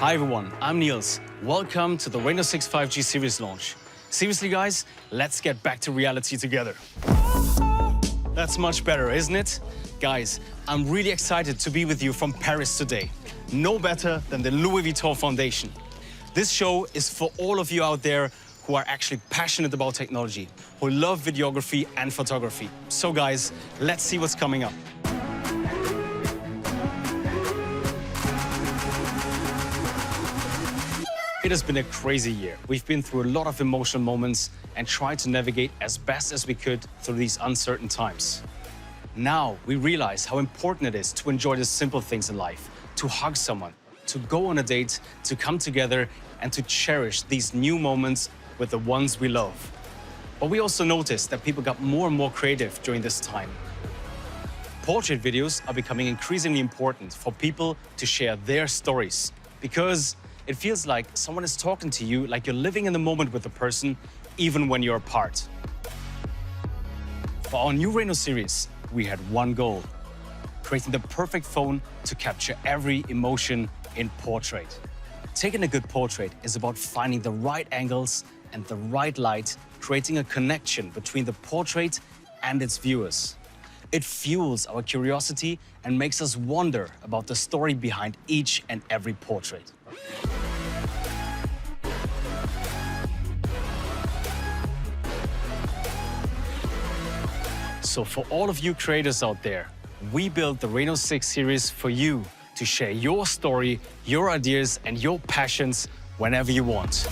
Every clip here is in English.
Hi everyone, I'm Niels. Welcome to the Reno 6 5G series launch. Seriously guys, let's get back to reality together. That's much better, isn't it? Guys, I'm really excited to be with you from Paris today. No better than the Louis Vuitton Foundation. This show is for all of you out there who are actually passionate about technology, who love videography and photography. So guys, let's see what's coming up. It has been a crazy year. We've been through a lot of emotional moments and tried to navigate as best as we could through these uncertain times. Now we realize how important it is to enjoy the simple things in life, to hug someone, to go on a date, to come together and to cherish these new moments with the ones we love. But we also noticed that people got more and more creative during this time. Portrait videos are becoming increasingly important for people to share their stories because it feels like someone is talking to you like you're living in the moment with the person, even when you're apart. For our new Reno series, we had one goal: creating the perfect phone to capture every emotion in portrait. Taking a good portrait is about finding the right angles and the right light, creating a connection between the portrait and its viewers. It fuels our curiosity and makes us wonder about the story behind each and every portrait. So for all of you creators out there, we built the Reno 6 series for you to share your story, your ideas, and your passions whenever you want.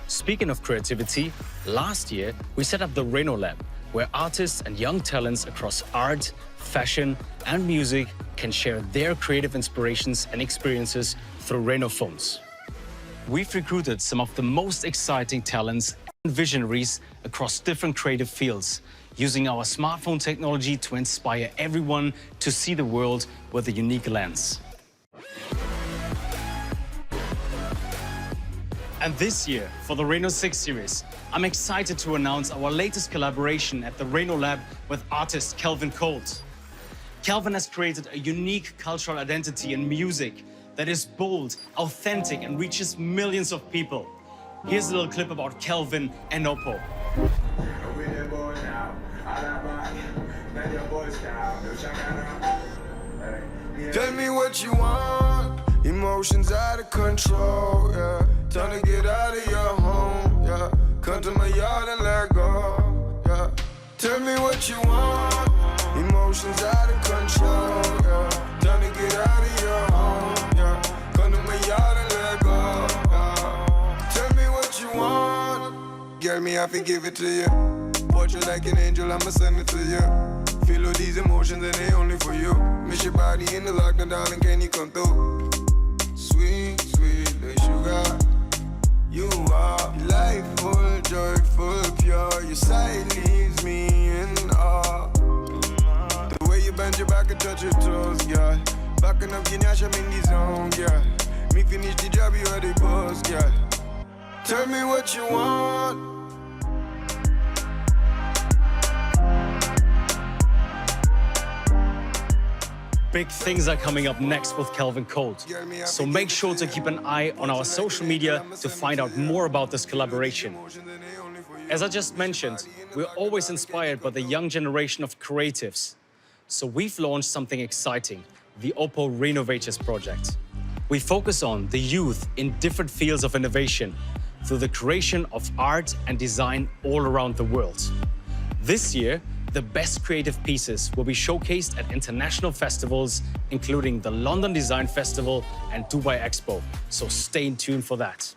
Speaking of creativity, last year we set up the Reno Lab, where artists and young talents across art, fashion, and music can share their creative inspirations and experiences through Reno phones. We've recruited some of the most exciting talents and visionaries across different creative fields, using our smartphone technology to inspire everyone to see the world with a unique lens. And this year, for the Reno 6 series, I'm excited to announce our latest collaboration at the Reno Lab with artist Kelvin Colt. Kelvin has created a unique cultural identity in music that is bold, authentic, and reaches millions of people. Here's a little clip about Kelvin and Oppo. Tell me what you want, emotions out of control, yeah. Time to get out of your home, yeah. Come to my yard and let go, yeah. Tell me what you want, emotions out of control, yeah. Time to get out of your home, yeah. Come to my yard and let go, yeah. Tell me what you want, girl, me I forgive it to you. Portrait like an angel, I'ma send it to you. Feel all these emotions and they only for you. Miss your body in the lockdown, darling, can you come through? Sweet, sweet, like sugar. You are delightful, joyful, pure. Your sight leaves me in awe. The way you bend your back and touch your toes, girl. Backing up your nash, I'm in the zone, girl. Me finish the job, you are the boss, girl. Tell me what you want. Big things are coming up next with Kelvin Colt, so make sure to keep an eye on our social media to find out more about this collaboration. As I just mentioned, we're always inspired by the young generation of creatives. So we've launched something exciting, the Oppo Renovators project. We focus on the youth in different fields of innovation through the creation of art and design all around the world. This year, the best creative pieces will be showcased at international festivals, including the London Design Festival and Dubai Expo, so stay tuned for that.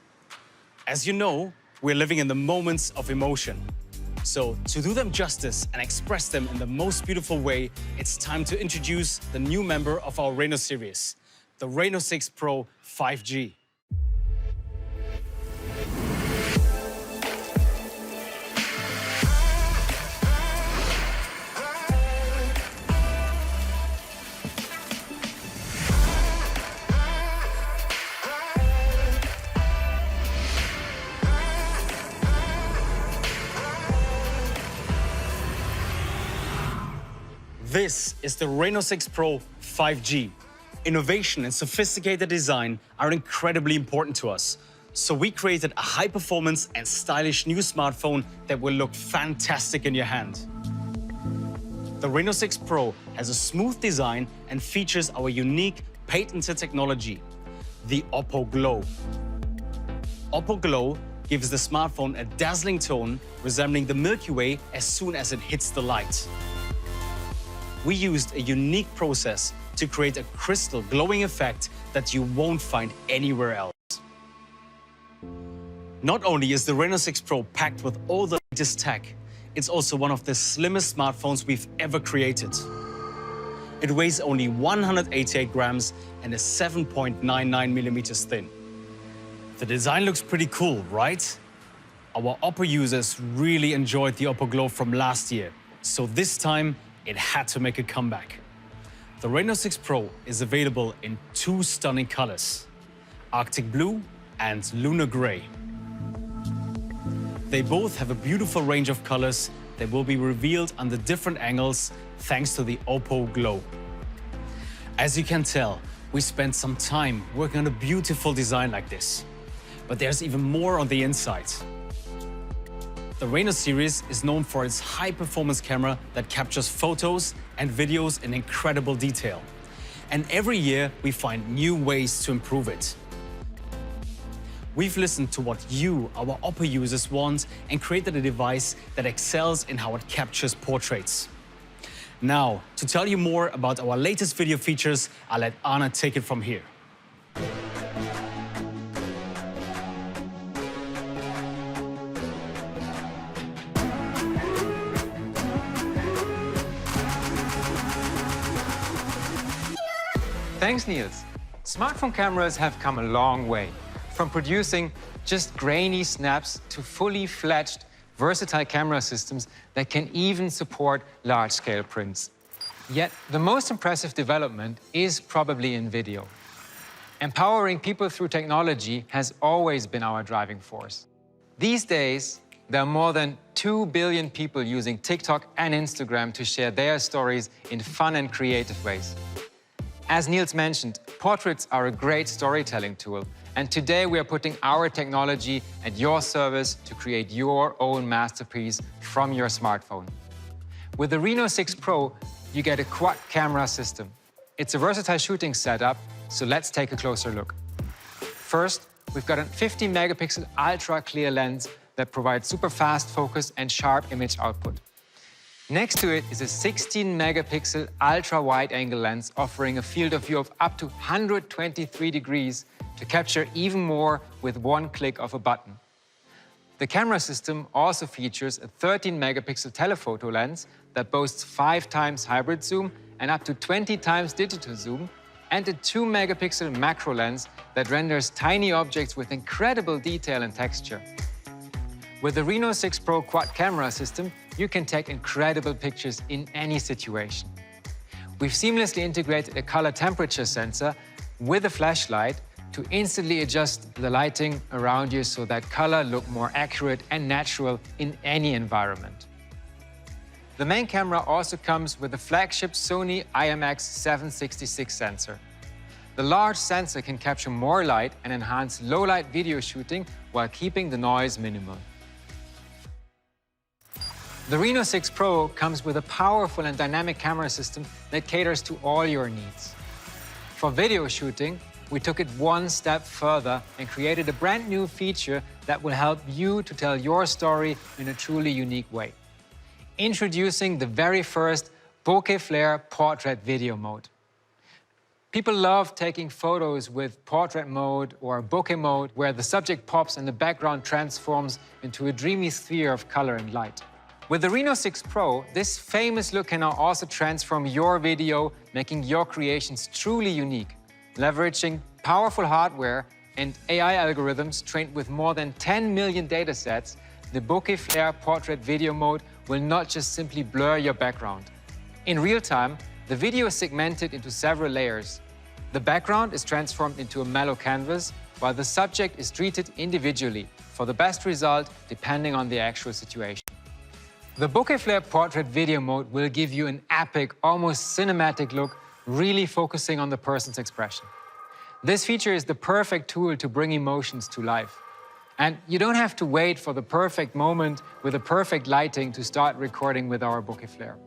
As you know, we're living in the moments of emotion. So to do them justice and express them in the most beautiful way, it's time to introduce the new member of our Reno series, the Reno 6 Pro 5G. This is the Reno 6 Pro 5G. Innovation and sophisticated design are incredibly important to us. So we created a high-performance and stylish new smartphone that will look fantastic in your hand. The Reno 6 Pro has a smooth design and features our unique patented technology, the Oppo Glow. Oppo Glow gives the smartphone a dazzling tone resembling the Milky Way as soon as it hits the light. We used a unique process to create a crystal glowing effect that you won't find anywhere else. Not only is the Reno 6 Pro packed with all the latest tech, it's also one of the slimmest smartphones we've ever created. It weighs only 188 grams and is 7.99 millimeters thin. The design looks pretty cool, right? Our Oppo users really enjoyed the Oppo Glow from last year, so this time it had to make a comeback. The Reno 6 Pro is available in two stunning colors, Arctic Blue and Lunar Grey. They both have a beautiful range of colors that will be revealed under different angles thanks to the Oppo Glow. As you can tell, we spent some time working on a beautiful design like this. But there's even more on the inside. The Reno series is known for its high-performance camera that captures photos and videos in incredible detail. And every year, we find new ways to improve it. We've listened to what you, our Oppo users, want and created a device that excels in how it captures portraits. Now, to tell you more about our latest video features, I'll let Anna take it from here. Thanks, Niels. Smartphone cameras have come a long way, from producing just grainy snaps to fully fledged, versatile camera systems that can even support large-scale prints. Yet, the most impressive development is probably in video. Empowering people through technology has always been our driving force. These days, there are more than 2 billion people using TikTok and Instagram to share their stories in fun and creative ways. As Niels mentioned, portraits are a great storytelling tool, and today we are putting our technology at your service to create your own masterpiece from your smartphone. With the Reno 6 Pro, you get a quad camera system. It's a versatile shooting setup, so let's take a closer look. First, we've got a 50-megapixel ultra-clear lens that provides super fast focus and sharp image output. Next to it is a 16-megapixel ultra-wide-angle lens offering a field of view of up to 123 degrees to capture even more with one click of a button. The camera system also features a 13-megapixel telephoto lens that boasts 5 times hybrid zoom and up to 20 times digital zoom, and a 2-megapixel macro lens that renders tiny objects with incredible detail and texture. With the Reno 6 Pro quad camera system, you can take incredible pictures in any situation. We've seamlessly integrated a color temperature sensor with a flashlight to instantly adjust the lighting around you so that color look more accurate and natural in any environment. The main camera also comes with the flagship Sony IMX766 sensor. The large sensor can capture more light and enhance low-light video shooting while keeping the noise minimal. The Reno 6 Pro comes with a powerful and dynamic camera system that caters to all your needs. For video shooting, we took it one step further and created a brand new feature that will help you to tell your story in a truly unique way. Introducing the very first Bokeh Flare portrait video mode. People love taking photos with portrait mode or bokeh mode, where the subject pops and the background transforms into a dreamy sphere of color and light. With the Reno 6 Pro, this famous look can now also transform your video, making your creations truly unique. Leveraging powerful hardware and AI algorithms trained with more than 10 million datasets, the Bokeh Flare portrait video mode will not just simply blur your background. In real time, the video is segmented into several layers. The background is transformed into a mellow canvas, while the subject is treated individually for the best result depending on the actual situation. The Bokeh Flare portrait video mode will give you an epic, almost cinematic look really focusing on the person's expression. This feature is the perfect tool to bring emotions to life. And you don't have to wait for the perfect moment with the perfect lighting to start recording with our bokeh flare.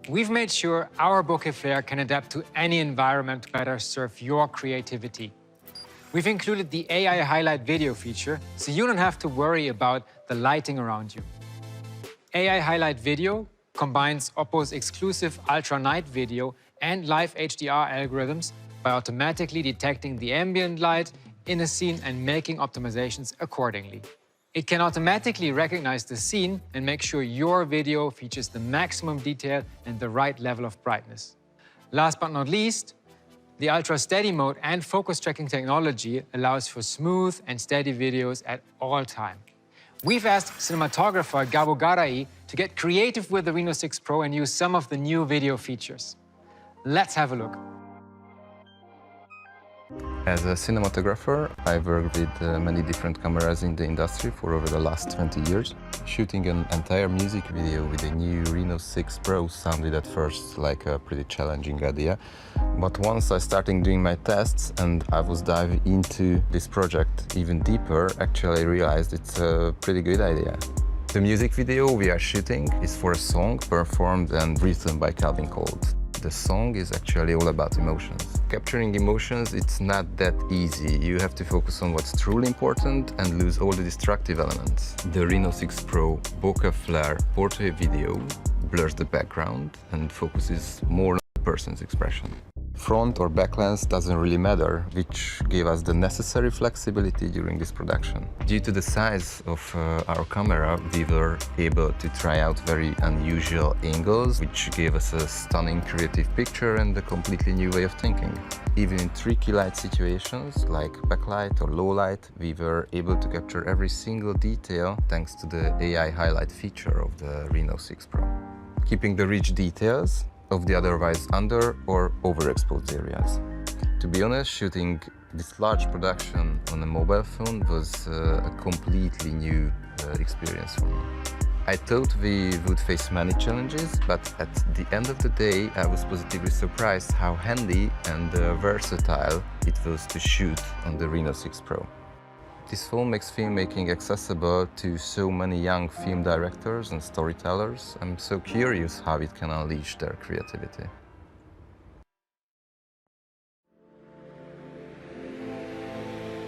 We've made sure our bokeh flare can adapt to any environment to better serve your creativity. We've included the AI Highlight Video feature, so you don't have to worry about the lighting around you. AI Highlight Video combines Oppo's exclusive Ultra Night Video and live HDR algorithms by automatically detecting the ambient light in a scene and making optimizations accordingly. It can automatically recognize the scene and make sure your video features the maximum detail and the right level of brightness. Last but not least, the Ultra Steady Mode and focus tracking technology allows for smooth and steady videos at all time. We've asked cinematographer Gabo Garai to get creative with the Reno 6 Pro and use some of the new video features. Let's have a look. As a cinematographer, I've worked with many different cameras in the industry for over the last 20 years. Shooting an entire music video with a new Reno 6 Pro sounded at first like a pretty challenging idea. But once I started doing my tests and I was diving into this project even deeper, actually I realized it's a pretty good idea. The music video we are shooting is for a song performed and written by Calvin Colt. The song is actually all about emotions. Capturing emotions, it's not that easy. You have to focus on what's truly important and lose all the distractive elements. The Reno 6 Pro bokeh flare portrait video blurs the background and focuses more on the person's expression. Front or back lens doesn't really matter, which gave us the necessary flexibility during this production. Due to the size of our camera, we were able to try out very unusual angles, which gave us a stunning creative picture and a completely new way of thinking. Even in tricky light situations, like backlight or low light, we were able to capture every single detail thanks to the AI highlight feature of the Reno 6 Pro. Keeping the rich details of the otherwise under or overexposed areas. To be honest, shooting this large production on a mobile phone was a completely new experience for me. I thought we would face many challenges, but at the end of the day, I was positively surprised how handy and versatile it was to shoot on the Reno 6 Pro. This phone makes filmmaking accessible to so many young film directors and storytellers. I'm so curious how it can unleash their creativity.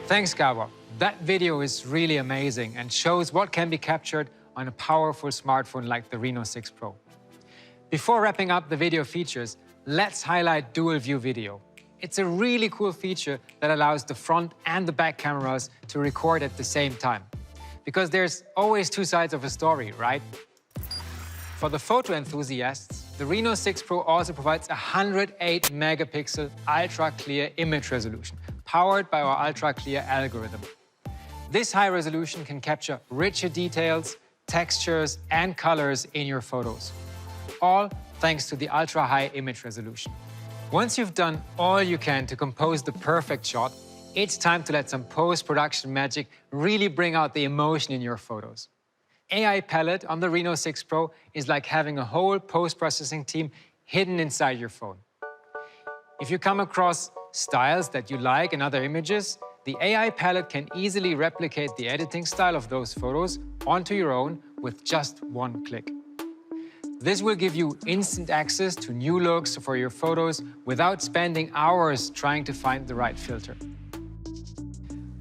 Thanks, Gabo. That video is really amazing and shows what can be captured on a powerful smartphone like the Reno 6 Pro. Before wrapping up the video features, let's highlight Dual View Video. It's a really cool feature that allows the front and the back cameras to record at the same time. Because there's always two sides of a story, right? For the photo enthusiasts, the Reno 6 Pro also provides a 108 megapixel ultra-clear image resolution, powered by our ultra-clear algorithm. This high resolution can capture richer details, textures, and colors in your photos, all thanks to the ultra-high image resolution. Once you've done all you can to compose the perfect shot, it's time to let some post-production magic really bring out the emotion in your photos. AI Palette on the Reno 6 Pro is like having a whole post-processing team hidden inside your phone. If you come across styles that you like in other images, the AI Palette can easily replicate the editing style of those photos onto your own with just one click. This will give you instant access to new looks for your photos without spending hours trying to find the right filter.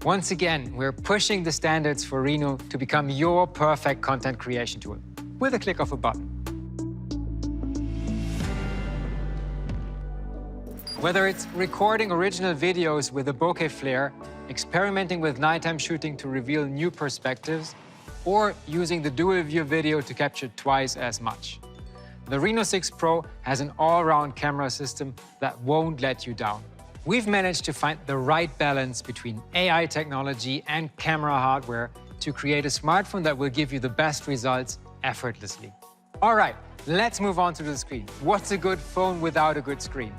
Once again, we're pushing the standards for Reno to become your perfect content creation tool with a click of a button. Whether it's recording original videos with a bokeh flare, experimenting with nighttime shooting to reveal new perspectives, or using the Dual View Video to capture twice as much, the Reno 6 Pro has an all-round camera system that won't let you down. We've managed to find the right balance between AI technology and camera hardware to create a smartphone that will give you the best results effortlessly. All right, let's move on to the screen. What's a good phone without a good screen?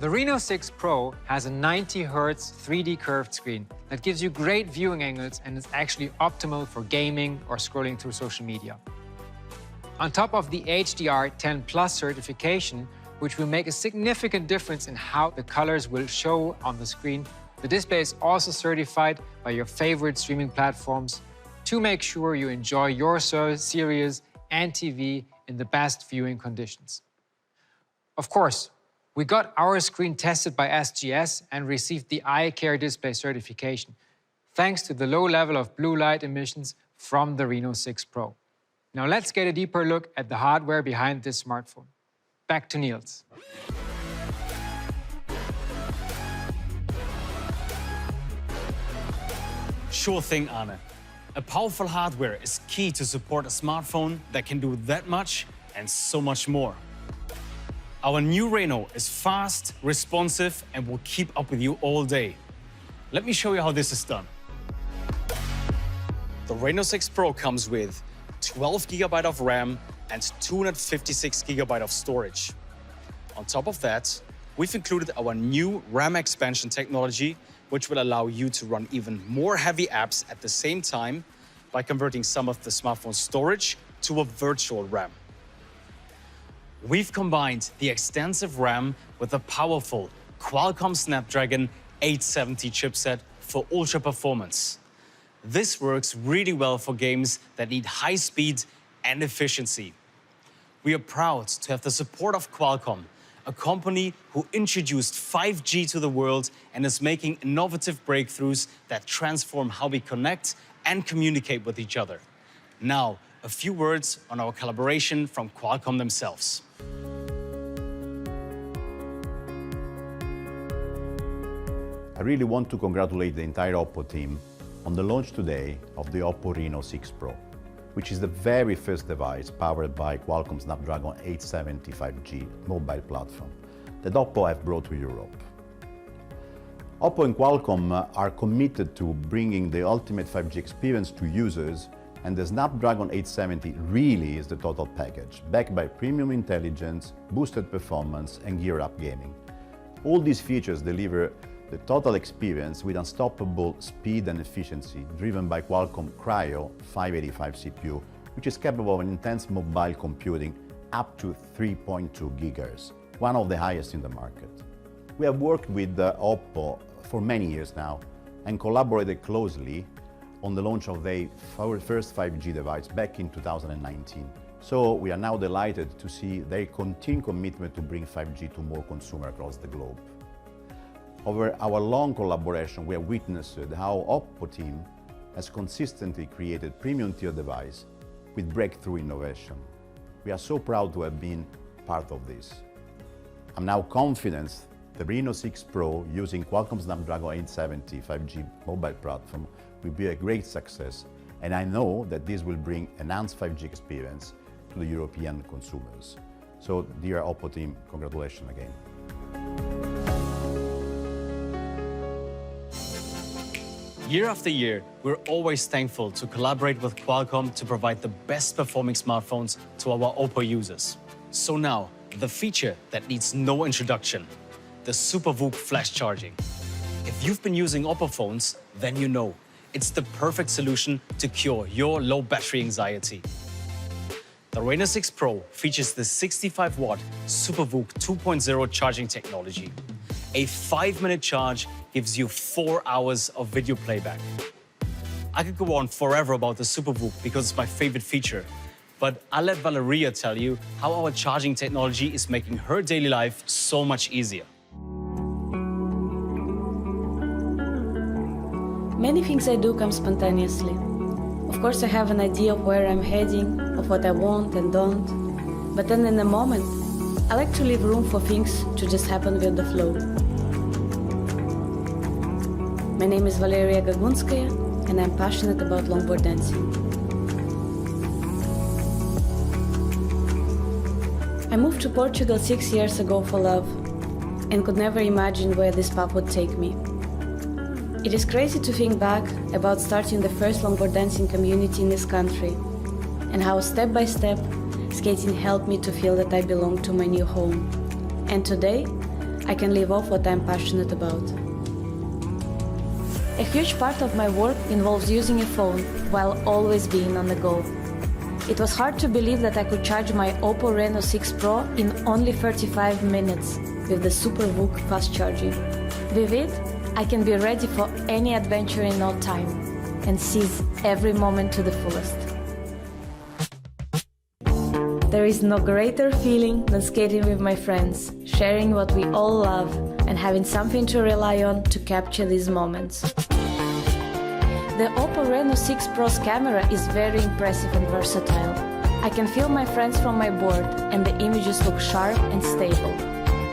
The Reno 6 Pro has a 90 Hz 3D curved screen that gives you great viewing angles and is actually optimal for gaming or scrolling through social media. On top of the HDR10+ certification, which will make a significant difference in how the colors will show on the screen. The display is also certified by your favorite streaming platforms to make sure you enjoy your series and TV in the best viewing conditions. Of course, we got our screen tested by SGS and received the iCare display certification, thanks to the low level of blue light emissions from the Reno 6 Pro. Now let's get a deeper look at the hardware behind this smartphone. Back to Niels. Sure thing, Arne. A powerful hardware is key to support a smartphone that can do that much and so much more. Our new Reno is fast, responsive, and will keep up with you all day. Let me show you how this is done. The Reno 6 Pro comes with 12 GB of RAM and 256 GB of storage. On top of that, we've included our new RAM expansion technology, which will allow you to run even more heavy apps at the same time by converting some of the smartphone storage to a virtual RAM. We've combined the extensive RAM with a powerful Qualcomm Snapdragon 870 chipset for ultra performance. This works really well for games that need high speed and efficiency. We are proud to have the support of Qualcomm, a company who introduced 5G to the world and is making innovative breakthroughs that transform how we connect and communicate with each other. Now, a few words on our collaboration from Qualcomm themselves. I really want to congratulate the entire Oppo team on the launch today of the Oppo Reno 6 Pro, which is the very first device powered by Qualcomm Snapdragon 870 5G mobile platform that Oppo have brought to Europe. Oppo and Qualcomm are committed to bringing the ultimate 5G experience to users, and the Snapdragon 870 really is the total package, backed by premium intelligence, boosted performance, and gear-up gaming. All these features deliver the total experience with unstoppable speed and efficiency, driven by Qualcomm Kryo 585 CPU, which is capable of intense mobile computing up to 3.2 GHz, one of the highest in the market. We have worked with Oppo for many years now and collaborated closely on the launch of their first 5G device back in 2019. So we are now delighted to see their continued commitment to bring 5G to more consumers across the globe. Over our long collaboration, we have witnessed how Oppo team has consistently created premium tier device with breakthrough innovation. We are so proud to have been part of this. I'm now confident the Reno 6 Pro using Qualcomm Snapdragon 870 5G mobile platform will be a great success, and I know that this will bring enhanced 5G experience to the European consumers. So, dear Oppo team, congratulations again. Year after year, we're always thankful to collaborate with Qualcomm to provide the best performing smartphones to our Oppo users. So now, the feature that needs no introduction, the SuperVOOC flash charging. If you've been using Oppo phones, then you know it's the perfect solution to cure your low battery anxiety. The Reno 6 Pro features the 65-watt SuperVOOC 2.0 charging technology. A 5-minute charge gives you 4 hours of video playback. I could go on forever about the SuperVOOC because it's my favorite feature, but I'll let Valeria tell you how our charging technology is making her daily life so much easier. Many things I do come spontaneously. Of course, I have an idea of where I'm heading, of what I want and don't. But then in a moment, I like to leave room for things to just happen with the flow. My name is Valeria Gagunskaya, and I'm passionate about longboard dancing. I moved to Portugal 6 years ago for love, and could never imagine where this path would take me. It is crazy to think back about starting the first longboard dancing community in this country, and how step by step, skating helped me to feel that I belong to my new home. And today, I can live off what I'm passionate about. A huge part of my work involves using a phone while always being on the go. It was hard to believe that I could charge my Oppo Reno 6 Pro in only 35 minutes with the SuperVOOC fast charging. With it, I can be ready for any adventure in no time and seize every moment to the fullest. There is no greater feeling than skating with my friends, sharing what we all love, and having something to rely on to capture these moments. The Oppo Reno 6 Pro's camera is very impressive and versatile. I can feel my friends from my board, and the images look sharp and stable.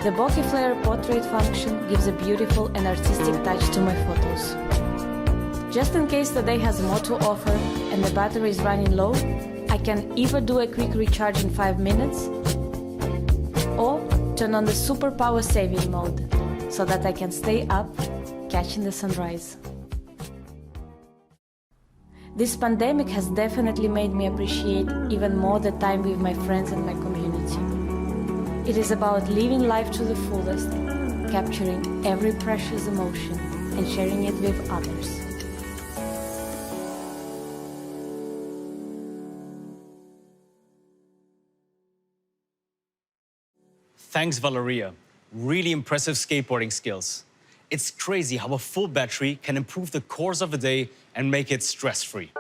The bokeh flare portrait function gives a beautiful and artistic touch to my photos. Just in case the day has more to offer and the battery is running low, I can either do a quick recharge in 5 minutes or turn on the super power saving mode so that I can stay up catching the sunrise. This pandemic has definitely made me appreciate even more the time with my friends and my community. It is about living life to the fullest, capturing every precious emotion and sharing it with others. Thanks, Valeria. Really impressive skateboarding skills. It's crazy how a full battery can improve the course of a day and make it stress-free.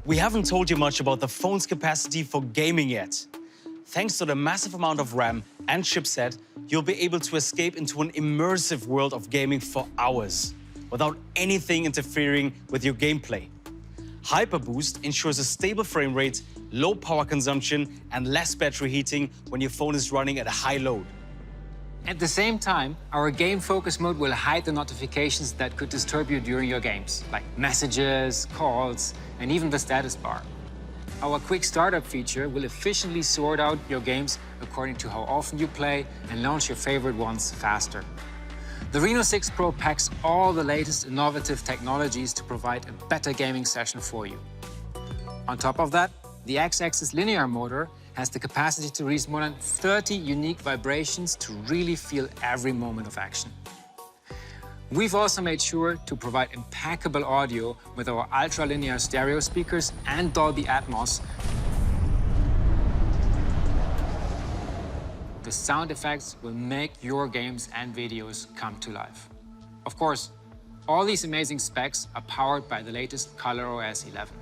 We haven't told you much about the phone's capacity for gaming yet. Thanks to the massive amount of RAM and chipset, you'll be able to escape into an immersive world of gaming for hours, without anything interfering with your gameplay. HyperBoost ensures a stable frame rate, low power consumption, and less battery heating when your phone is running at a high load. At the same time, our game focus mode will hide the notifications that could disturb you during your games, like messages, calls, and even the status bar. Our quick startup feature will efficiently sort out your games according to how often you play and launch your favorite ones faster. The Reno 6 Pro packs all the latest innovative technologies to provide a better gaming session for you. On top of that, the X-axis linear motor has the capacity to release more than 30 unique vibrations to really feel every moment of action. We've also made sure to provide impeccable audio with our ultra-linear stereo speakers and Dolby Atmos. The sound effects will make your games and videos come to life. Of course, all these amazing specs are powered by the latest ColorOS 11.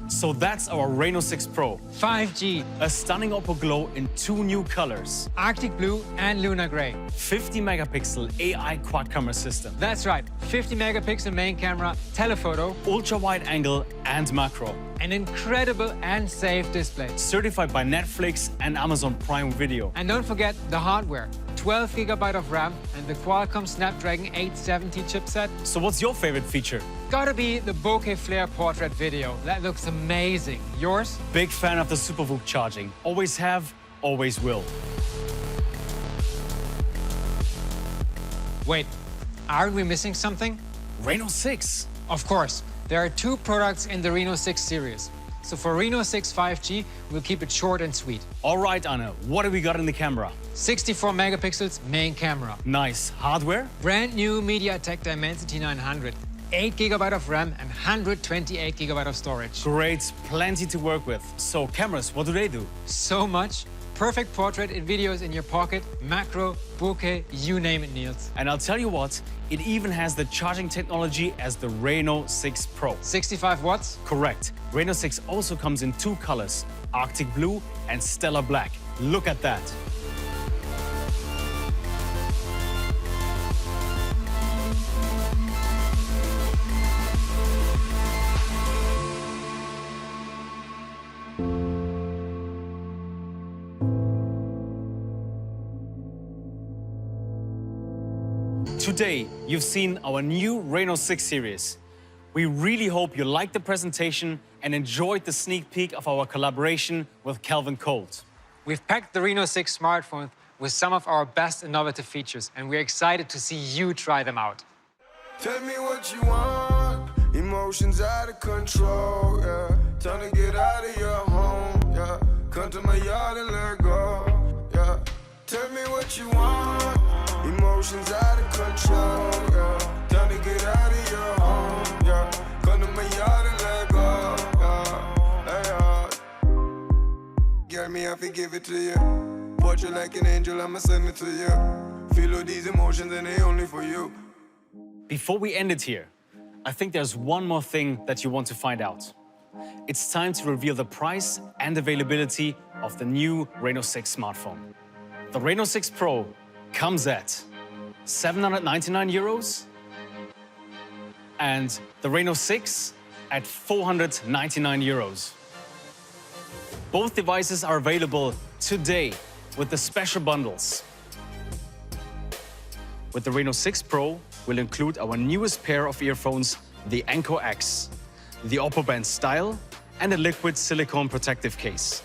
So that's our Reno 6 Pro. 5G, A stunning Oppo Glow in 2 new colors. Arctic Blue and Lunar Grey. 50-megapixel AI quad camera system. That's right, 50-megapixel main camera, telephoto, Ultra-wide angle and macro. an incredible and safe display. Certified by Netflix and Amazon Prime Video. And don't forget the hardware. 12 GB of RAM and the Qualcomm Snapdragon 870 chipset. So what's your favorite feature? Gotta be the bokeh flare portrait video. That looks amazing. Yours? Big fan of the SuperVOOC charging. Always have, always will. Wait, aren't we missing something? Reno 6. Of course. There are 2 products in the Reno 6 series. So for Reno 6 5G, we'll keep it short and sweet. All right, Anna, what do we got in the camera? 64 megapixels main camera. Nice. Hardware? Brand new MediaTek Dimensity 900. 8 GB of RAM and 128 GB of storage. Great, plenty to work with. So cameras, what do they do? So much. Perfect portrait and videos in your pocket, macro, bokeh, you name it, Niels. And I'll tell you what, it even has the charging technology as the Reno 6 Pro. 65 watts? Correct. Reno 6 also comes in 2 colors, Arctic Blue and Stellar Black. Look at that. Today, you've seen our new Reno 6 series. We really hope you liked the presentation and enjoyed the sneak peek of our collaboration with Calvin Colt. We've packed the Reno 6 smartphone with some of our best innovative features, and we're excited to see you try them out. Tell me what you want, emotions out of control, yeah. Time to get out of your home, yeah. Come to my yard and let go, yeah. Tell me what you want. Emotions out of control, yeah. Time to get out of your home, yeah. Come to my yard and let go, yeah. Hey, get me, I forgive it to you. Watch you like an angel, I'ma send it to you. Feel all these emotions and they only for you. Before we end it here, I think there's one more thing that you want to find out. It's time to reveal the price and availability of the new Reno 6 smartphone. The Reno 6 Pro comes at 799 euros and the Reno 6 at 499 euros. Both devices are available today with the special bundles. With the Reno 6 Pro, we'll include our newest pair of earphones, the Anko X, the Oppo Band Style, and a liquid silicone protective case.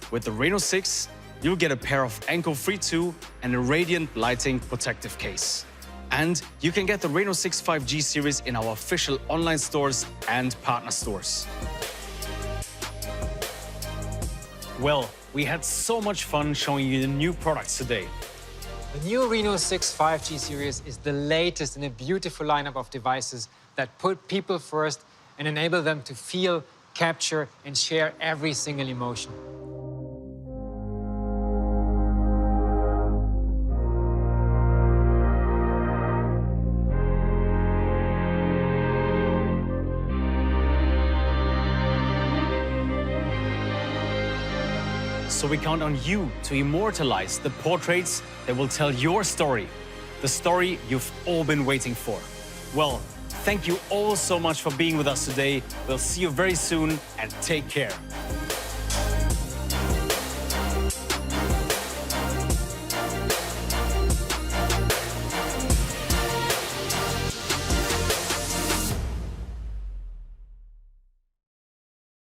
With the Reno 6, you'll get a pair of Anko Free 2 and a Radiant lighting protective case. And you can get the Reno 6 5G series in our official online stores and partner stores. Well, we had so much fun showing you the new products today. The new Reno 6 5G series is the latest in a beautiful lineup of devices that put people first and enable them to feel, capture, and share every single emotion. So we count on you to immortalize the portraits that will tell your story, the story you've all been waiting for. Well, thank you all so much for being with us today. We'll see you very soon and take care.